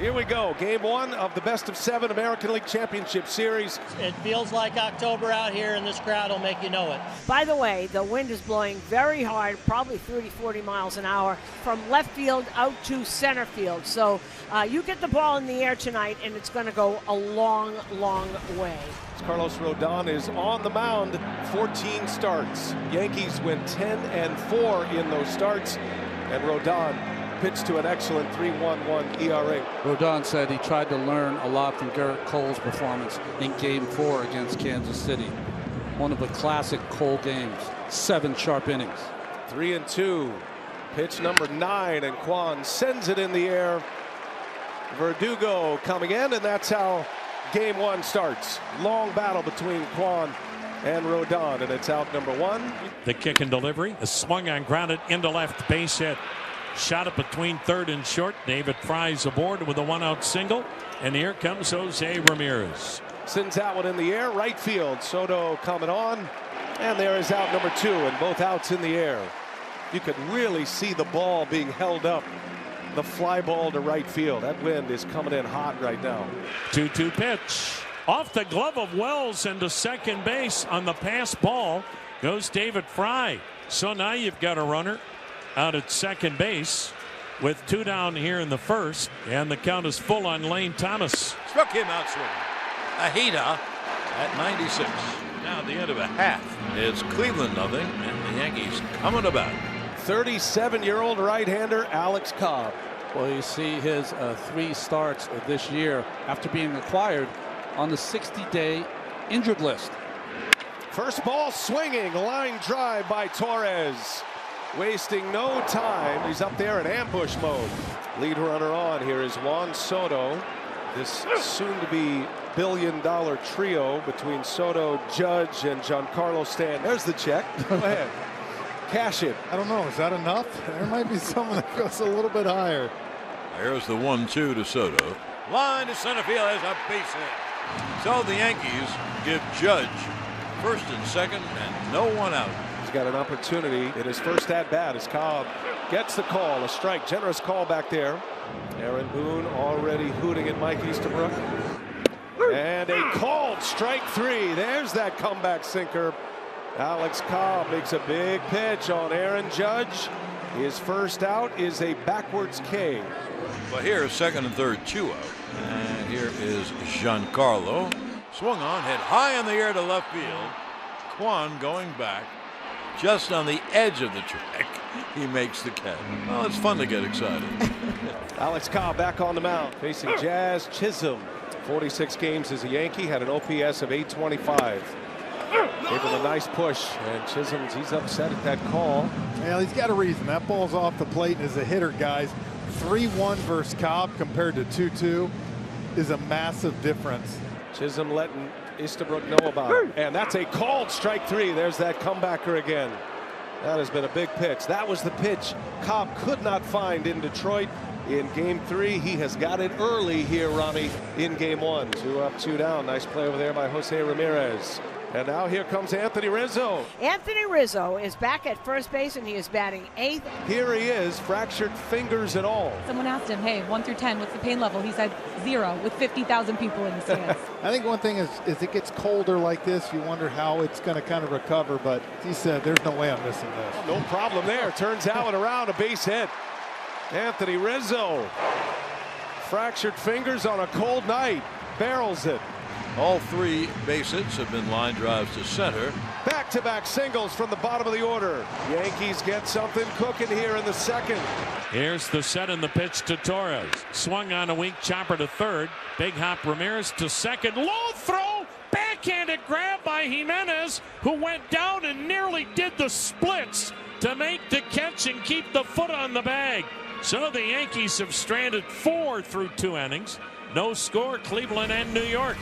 Here we go. Game 1 of the best-of-7 American League Championship Series. It feels like October out here, and this crowd will make you know it. By the way, the wind is blowing very hard, probably 30-40 miles an hour, from left field out to center field. So you get the ball in the air tonight, and it's going to go a long, long way. Carlos Rodon is on the mound, 14 starts. Yankees win 10-4 in those starts, and Rodon pitched to an excellent 3.11 ERA. Rodon said he tried to learn a lot from Garrett Cole's performance in Game 4 against Kansas City. One of the classic Cole games. 7 sharp innings. 3-2. Pitch number 9, and Kwan sends it in the air. Verdugo coming in, and that's how Game 1 starts. Long battle between Kwan and Rodon, and it's out number 1. The kick and delivery is swung on, grounded into left, base hit. Shot it between third and short. David Fry's aboard with a 1-out single, and here comes Jose Ramirez. Sends that one in the air, right field. Soto coming on, and there is out number 2, and both outs in the air. You could really see the ball being held up. The fly ball to right field. That wind is coming in hot right now. 2-2 pitch. Off the glove of Wells into second base. On the pass ball goes David Fry. So now you've got a runner out at second base with 2 down here in the first, and the count is full on Lane Thomas. Struck him out swinging. Ahita at 96. Now at the end of a half. It's Cleveland nothing, and the Yankees coming about. 37-year-old right-hander Alex Cobb. Well, you see his 3 starts this year after being acquired on the 60-day injured list. First ball swinging, line drive by Torres. Wasting no time. He's up there in ambush mode. Lead runner on here is Juan Soto. This soon-to-be billion-dollar trio between Soto, Judge, and Giancarlo Stanton. There's the check. Go ahead. Cash it. I don't know. Is that enough? There might be someone that goes a little bit higher. There's the 1-2 to Soto. Line to center field as a base hit. So the Yankees give Judge first and second, and no one out. He's got an opportunity in his first at-bat as Cobb gets the call. A strike. Generous call back there. Aaron Boone already hooting at Mike Easterbrook. And a called strike 3. There's that comeback sinker. Alex Cobb makes a big pitch on Aaron Judge. His first out is a backwards K. Well, here is second and third, 2 out. And here is Giancarlo. Swung on, hit high in the air to left field. Kwan going back just on the edge of the track. He makes the catch. Well, it's fun to get excited. Alex Cobb back on the mound facing Jazz Chisholm. 46 games as a Yankee, had an OPS of 825. Gave him a nice push, and Chisholm's, he's upset at that call. Well, he's got a reason. That ball's off the plate, and as a hitter, guys, 3-1 versus Cobb compared to 2-2 is a massive difference. Chisholm letting Easterbrook know about it. And that's a called strike 3. There's that comebacker again. That has been a big pitch. That was the pitch Cobb could not find in Detroit in Game 3. He has got it early here, Ronnie, in Game 1. 2 up, 2 down. Nice play over there by Jose Ramirez. And now here comes Anthony Rizzo. Anthony Rizzo is back at first base, and he is batting 8th. Here he is, fractured fingers and all. Someone asked him, hey, 1 through 10, what's the pain level? He said 0 with 50,000 people in the stands. I think one thing is it gets colder like this, you wonder how it's going to kind of recover, but he said there's no way I'm missing this. No problem there. Turns Allen around, a base hit. Anthony Rizzo. Fractured fingers on a cold night. Barrels it. All 3 base hits have been line drives to center. Back-to-back singles from the bottom of the order. Yankees get something cooking here in the second. Here's the set and the pitch to Torres. Swung on a weak chopper to third. Big hop Ramirez to second. Low throw. Backhanded grab by Jimenez, who went down and nearly did the splits to make the catch and keep the foot on the bag. So the Yankees have stranded 4 through 2 innings. No score, Cleveland and New York.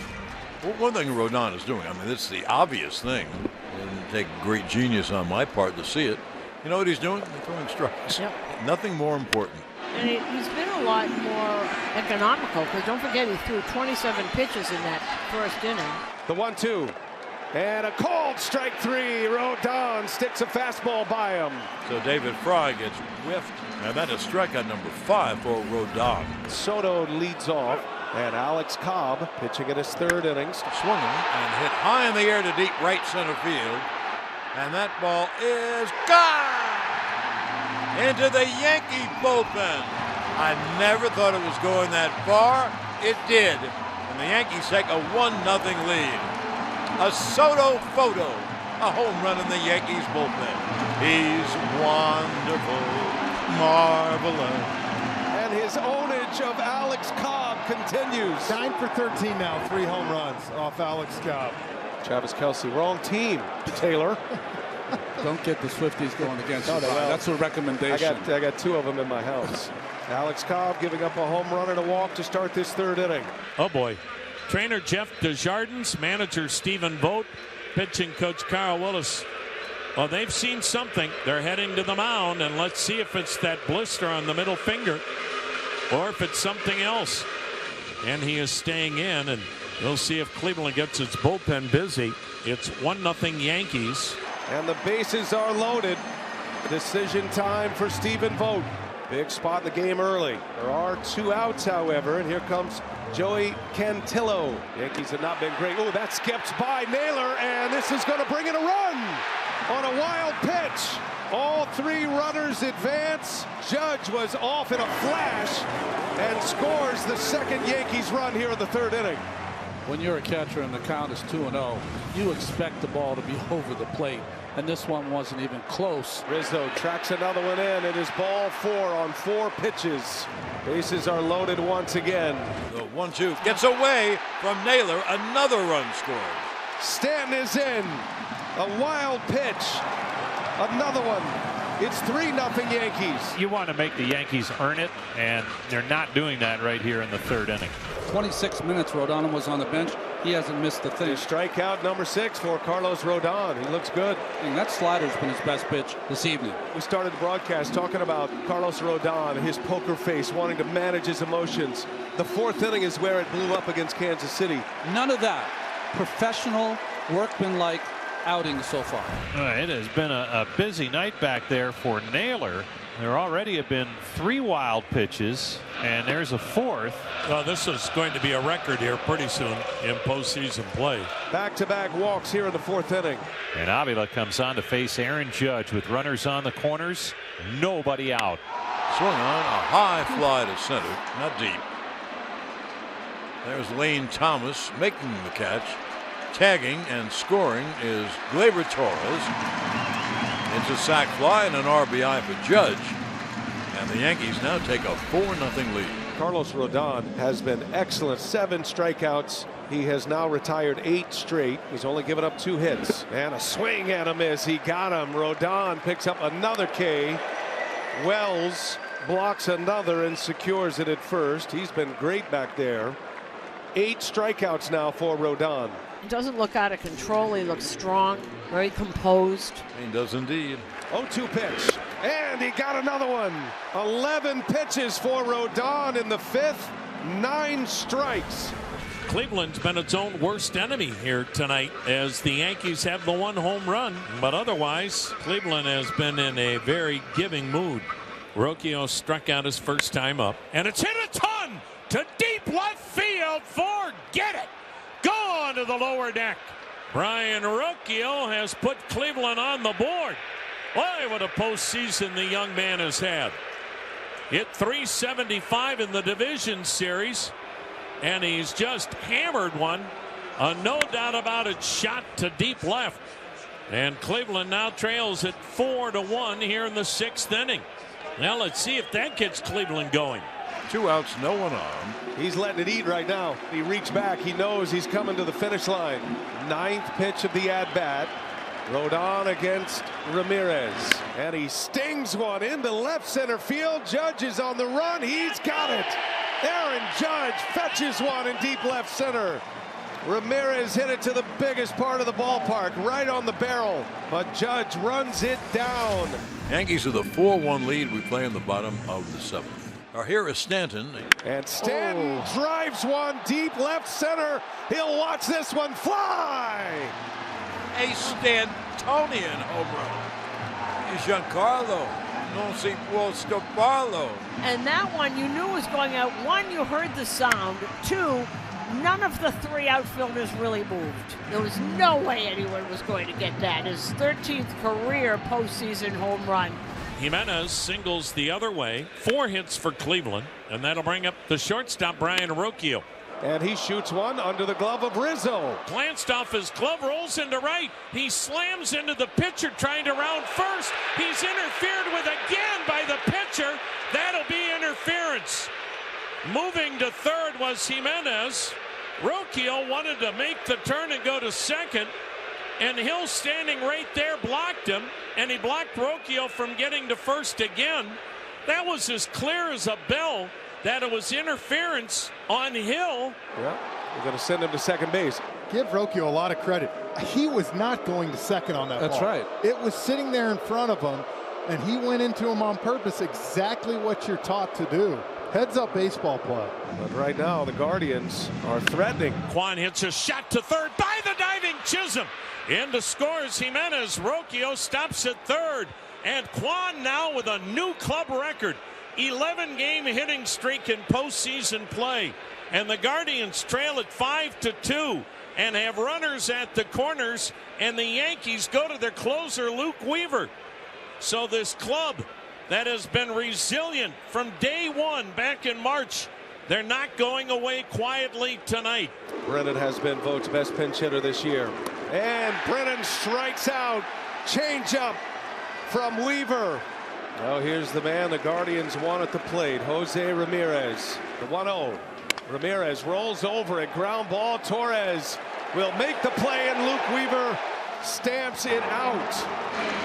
Well, one thing Rodon is doing, I mean, it's the obvious thing. It doesn't take great genius on my part to see it. You know what he's doing? He's throwing strikes. Yep. Nothing more important. And he's been a lot more economical, because don't forget he threw 27 pitches in that first inning. The 1-2. And a called strike 3. Rodon sticks a fastball by him. So David Fry gets whiffed, and that is strikeout number 5 for Rodon. Soto leads off, and Alex Cobb pitching in his 3rd innings. Swinging and hit high in the air to deep right center field. And that ball is gone into the Yankee bullpen. I never thought it was going that far. It did. And the Yankees take a 1-0 lead. A Soto photo. A home run in the Yankees bullpen. He's wonderful, marvelous. And his ownage of Alex Cobb continues. 9 for 13 now, 3 home runs off Alex Cobb. Travis Kelce, wrong team, Taylor. Don't get the Swifties going against you. No, well, That's a recommendation. I got 2 of them in my house. Alex Cobb giving up a home run and a walk to start this 3rd inning. Oh boy. Trainer Jeff Desjardins, manager Stephen Vogt, pitching coach Carl Willis. Well, they've seen something. They're heading to the mound, and let's see if it's that blister on the middle finger or if it's something else. And he is staying in, and we'll see if Cleveland gets its bullpen busy. It's 1-0 Yankees. And the bases are loaded. Decision time for Stephen Vogt. Big spot in the game early. There are 2 outs, however, and here comes Joey Cantillo. Yankees have not been great. Oh, that skips by Naylor, and this is going to bring in a run on a wild pitch. All 3 runners advance. Judge was off in a flash and scores the 2nd Yankees run here in the 3rd inning. When you're a catcher and the count is 2-0, you expect the ball to be over the plate. And this one wasn't even close. Rizzo tracks another one in. It is ball 4 on 4 pitches. Bases are loaded once again. The 1-2 gets away from Naylor. Another run scored. Stanton is in. A wild pitch. Another one. It's 3-0 Yankees. You want to make the Yankees earn it, and they're not doing that right here in the 3rd inning. 26 minutes Rodon was on the bench. He hasn't missed a thing. Strikeout number 6 for Carlos Rodon. He looks good. And that slider's been his best pitch this evening. We started the broadcast talking about Carlos Rodon, his poker face, wanting to manage his emotions. The 4th inning is where it blew up against Kansas City. None of that. Professional, workmanlike outing so far. It has been a busy night back there for Naylor. There already have been 3 wild pitches, and there's a 4th. Well, this is going to be a record here pretty soon in postseason play. Back-to-back walks here in the 4th inning. And Avila comes on to face Aaron Judge with runners on the corners, nobody out. Swung on a high fly to center, not deep. There's Lane Thomas making the catch. Tagging and scoring is Gleyber Torres. It's a sac fly and an RBI for Judge. And the Yankees now take a 4-0 lead. Carlos Rodon has been excellent. 7 strikeouts. He has now retired 8 straight. He's only given up 2 hits. And a swing and a miss. He got him. Rodon picks up another K. Wells blocks another and secures it at first. He's been great back there. 8 strikeouts now for Rodon. He doesn't look out of control. He looks strong, very composed. He does indeed. 0-2 pitch. And he got another one. 11 pitches for Rodon in the 5th. 9 strikes. Cleveland's been its own worst enemy here tonight as the Yankees have the 1 home run. But otherwise, Cleveland has been in a very giving mood. Rocchio struck out his first time up. And it's hit a ton to deep left field. Forget it. Gone to the lower deck. Brian Rocchio has put Cleveland on the board. Boy, what a postseason the young man has had. Hit .375 in the division series, and he's just hammered one. A no doubt about it shot to deep left. And Cleveland now trails at 4-1 here in the 6th inning. Now let's see if that gets Cleveland going. 2 outs, no one on. He's letting it eat right now. He reached back. He knows he's coming to the finish line. 9th pitch of the at-bat. Rodon against Ramirez. And he stings one into left center field. Judge is on the run. He's got it. Aaron Judge fetches one in deep left center. Ramirez hit it to the biggest part of the ballpark, right on the barrel. But Judge runs it down. Yankees with a 4-1 lead. We play in the bottom of the 7th. Here is Stanton. And Stanton drives one deep left center. He'll watch this one fly. a Stantonian home run. Giancarlo non si può stopparlo. And that one you knew was going out. One, you heard the sound. Two, none of the three outfielders really moved. There was no way anyone was going to get that. His 13th career postseason home run. Jimenez singles the other way. 4 hits for Cleveland, and that'll bring up the shortstop, Brian Arocchio. And he shoots one under the glove of Rizzo. Glanced off his glove, rolls into right. He slams into the pitcher trying to round first. He's interfered with again by the pitcher. That'll be interference. Moving to third was Jimenez. Rocchio wanted to make the turn and go to second, and Hill standing right there blocked him, and he blocked Rocchio from getting to first again. That was as clear as a bell that it was interference on Hill. Yeah, we're going to send him to second base. Give Rocchio a lot of credit. He was not going to second on that ball. That's right. It was sitting there in front of him, and he went into him on purpose, exactly what you're taught to do. Heads up baseball play. But right now, the Guardians are threatening. Kwan hits a shot to third by the diving Chisholm. Into scores Jimenez. Rocchio stops at third. And Kwan now with a new club record. 11-game hitting streak in postseason play. And the Guardians trail at 5-2 and have runners at the corners. And the Yankees go to their closer, Luke Weaver. So this club that has been resilient from day one back in March, they're not going away quietly tonight. Brennan has been voted best pinch hitter this year. And Brennan strikes out. Change up from Weaver. Now here's the man the Guardians want at the plate, Jose Ramirez. The 1-0. Ramirez rolls over it. Ground ball. Torres will make the play, and Luke Weaver stamps it out.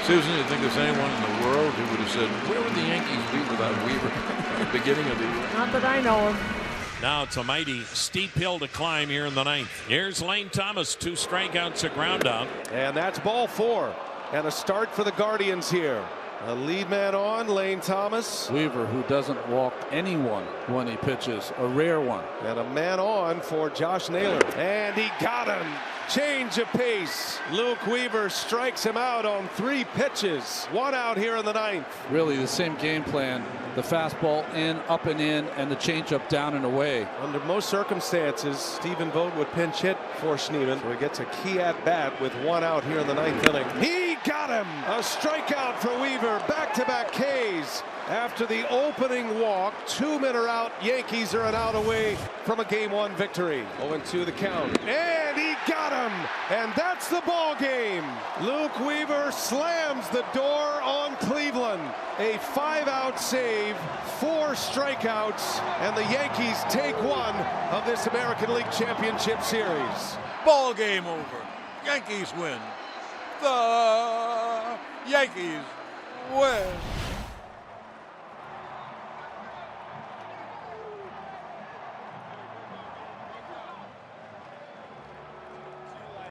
Susan, you think there's anyone in the world who would have said, where would the Yankees be without Weaver at the beginning of the year? Not that I know of. Now it's a mighty steep hill to climb here in the ninth. Here's Lane Thomas, 2 strikeouts, a ground out. And that's ball 4. And a start for the Guardians here. A lead man on, Lane Thomas. Weaver, who doesn't walk anyone when he pitches, a rare one. And a man on for Josh Naylor. And he got him. Change of pace. Luke Weaver strikes him out on 3 pitches. 1 out here in the ninth. Really the same game plan. The fastball in, up and in, and the changeup down and away. Under most circumstances, Stephen Vogt would pinch hit for Schneemann. So he gets a key at bat with 1 out here in the ninth inning. He got him. A strikeout for Weaver. Back-to-back Ks. After the opening walk, 2 men are out. Yankees are an out away from a Game 1 victory. 0-2 the count. And he got him. And that's the ball game. Luke Weaver slams the door on Cleveland. A 5-out save, 4 strikeouts, and the Yankees take 1 of this American League Championship Series. Ball game over. Yankees win. The Yankees win.